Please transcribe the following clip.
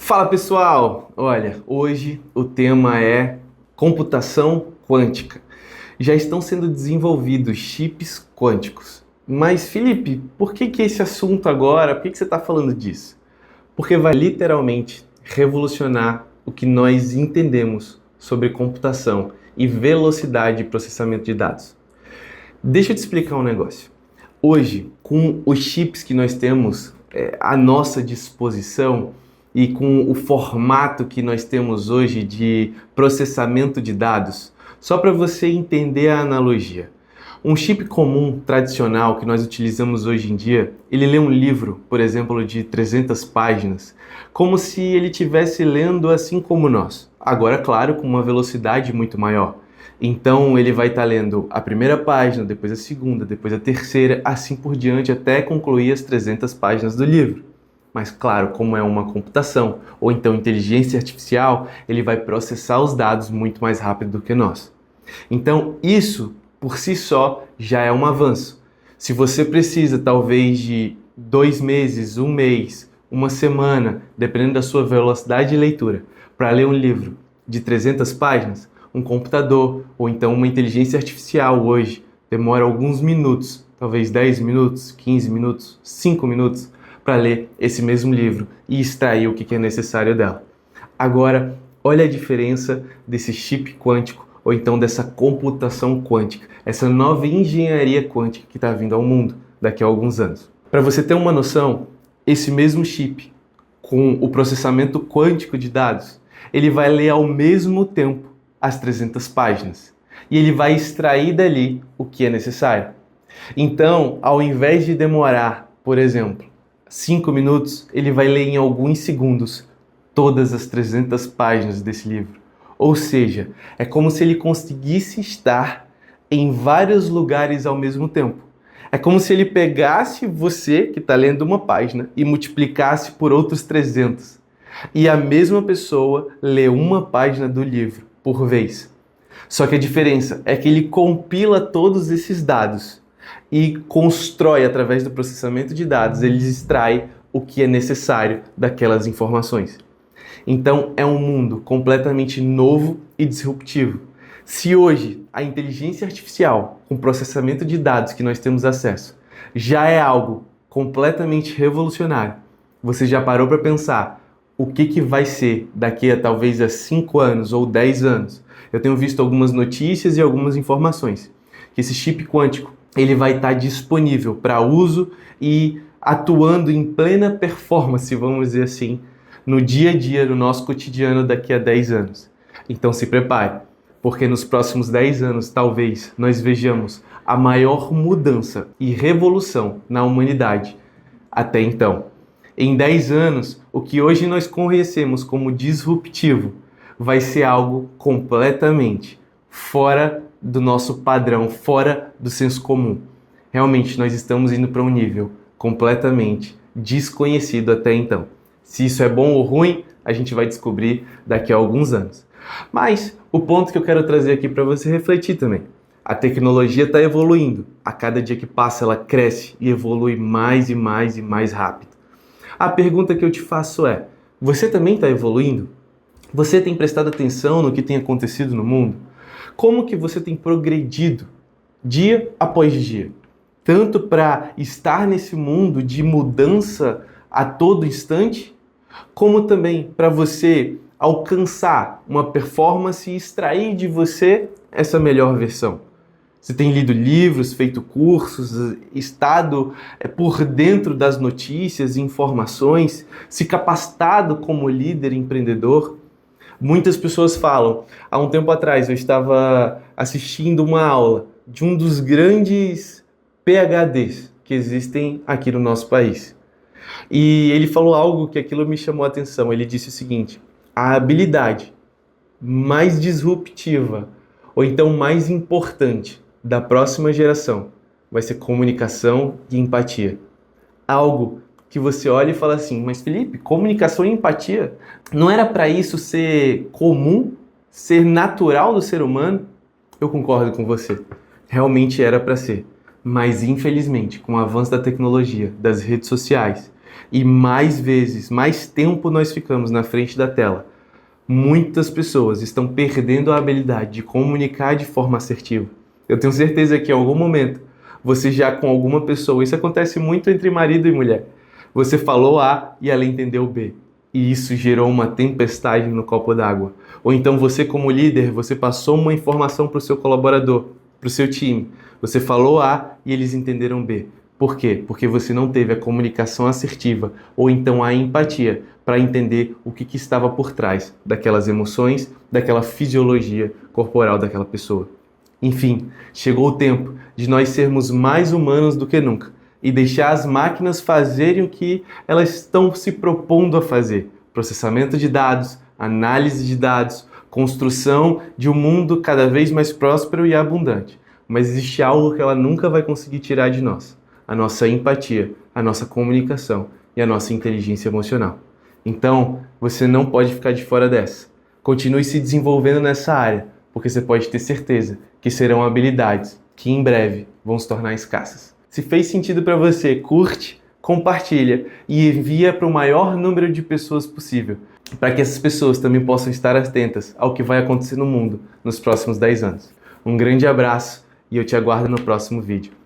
Fala pessoal! Olha, hoje o tema é computação quântica. Já estão sendo desenvolvidos chips quânticos. Mas Felipe, por que esse assunto agora? Por que você está falando disso? Porque vai literalmente revolucionar o que nós entendemos sobre computação e velocidade de processamento de dados. Deixa eu te explicar um negócio. Hoje, com os chips que nós temos à nossa disposição, e com o formato que nós temos hoje de processamento de dados, só para você entender a analogia. Um chip comum, tradicional, que nós utilizamos hoje em dia, ele lê um livro, por exemplo, de 300 páginas, como se ele estivesse lendo assim como nós. Agora, claro, com uma velocidade muito maior. Então, ele vai estar lendo a primeira página, depois a segunda, depois a terceira, assim por diante, até concluir as 300 páginas do livro. Mas claro, como é uma computação ou então inteligência artificial, ele vai processar os dados muito mais rápido do que nós. Então isso, por si só, já é um avanço. Se você precisa talvez de 2 meses, 1 mês, 1 semana, dependendo da sua velocidade de leitura, para ler um livro de 300 páginas, um computador ou então uma inteligência artificial hoje demora alguns minutos, talvez 10 minutos, 15 minutos, 5 minutos, para ler esse mesmo livro e extrair o que é necessário dela. Agora, olha a diferença desse chip quântico ou então dessa computação quântica, essa nova engenharia quântica que está vindo ao mundo daqui a alguns anos. Para você ter uma noção, esse mesmo chip, com o processamento quântico de dados, ele vai ler ao mesmo tempo as 300 páginas e ele vai extrair dali o que é necessário. Então, ao invés de demorar, por exemplo, 5 minutos, ele vai ler em alguns segundos todas as 300 páginas desse livro. Ou seja, é como se ele conseguisse estar em vários lugares ao mesmo tempo. É como se ele pegasse você, que está lendo uma página, e multiplicasse por outros 300. E a mesma pessoa lê uma página do livro por vez. Só que a diferença é que ele compila todos esses dados e constrói, através do processamento de dados, ele extrai o que é necessário daquelas informações. Então é um mundo completamente novo e disruptivo. Se hoje a inteligência artificial, com processamento de dados que nós temos acesso, já é algo completamente revolucionário, você já parou para pensar o que vai ser daqui a talvez a 5 anos ou 10 anos? Eu tenho visto algumas notícias e algumas informações que esse chip quântico ele vai estar disponível para uso e atuando em plena performance, vamos dizer assim, no dia a dia, no nosso cotidiano daqui a 10 anos. Então se prepare, porque nos próximos 10 anos, talvez, nós vejamos a maior mudança e revolução na humanidade até então. Em 10 anos, o que hoje nós conhecemos como disruptivo vai ser algo completamente fora do nosso padrão, fora do senso comum. Realmente, nós estamos indo para um nível completamente desconhecido até então. Se isso é bom ou ruim, a gente vai descobrir daqui a alguns anos. Mas o ponto que eu quero trazer aqui para você refletir também. A tecnologia está evoluindo. A cada dia que passa, ela cresce e evolui mais e mais e mais rápido. A pergunta que eu te faço é, você também está evoluindo? Você tem prestado atenção no que tem acontecido no mundo? Como que você tem progredido dia após dia? Tanto para estar nesse mundo de mudança a todo instante, como também para você alcançar uma performance e extrair de você essa melhor versão. Você tem lido livros, feito cursos, estado por dentro das notícias e informações, se capacitado como líder empreendedor. Muitas pessoas falam, há um tempo atrás eu estava assistindo uma aula de um dos grandes PhDs que existem aqui no nosso país. E ele falou algo que aquilo me chamou a atenção. Ele disse o seguinte, a habilidade mais disruptiva ou então mais importante da próxima geração vai ser comunicação e empatia. Algo que você olha e fala assim, mas Felipe, comunicação e empatia? Não era para isso ser comum, ser natural do ser humano? Eu concordo com você. Realmente era para ser. Mas infelizmente, com o avanço da tecnologia, das redes sociais E mais vezes, mais tempo nós ficamos na frente da tela, muitas pessoas estão perdendo a habilidade de comunicar de forma assertiva. Eu tenho certeza que em algum momento, você já com alguma pessoa, isso acontece muito entre marido e mulher, você falou A e ela entendeu B. E isso gerou uma tempestade no copo d'água. Ou então você como líder, você passou uma informação para o seu colaborador, para o seu time. Você falou A e eles entenderam B. Por quê? Porque você não teve a comunicação assertiva ou então a empatia para entender o que estava por trás daquelas emoções, daquela fisiologia corporal daquela pessoa. Enfim, chegou o tempo de nós sermos mais humanos do que nunca e deixar as máquinas fazerem o que elas estão se propondo a fazer: processamento de dados, análise de dados, construção de um mundo cada vez mais próspero e abundante. Mas existe algo que ela nunca vai conseguir tirar de nós: a nossa empatia, a nossa comunicação e a nossa inteligência emocional. Então, você não pode ficar de fora dessa. Continue se desenvolvendo nessa área, porque você pode ter certeza que serão habilidades que em breve vão se tornar escassas. Se fez sentido para você, curte, compartilha e envia para o maior número de pessoas possível, para que essas pessoas também possam estar atentas ao que vai acontecer no mundo nos próximos 10 anos. Um grande abraço e eu te aguardo no próximo vídeo.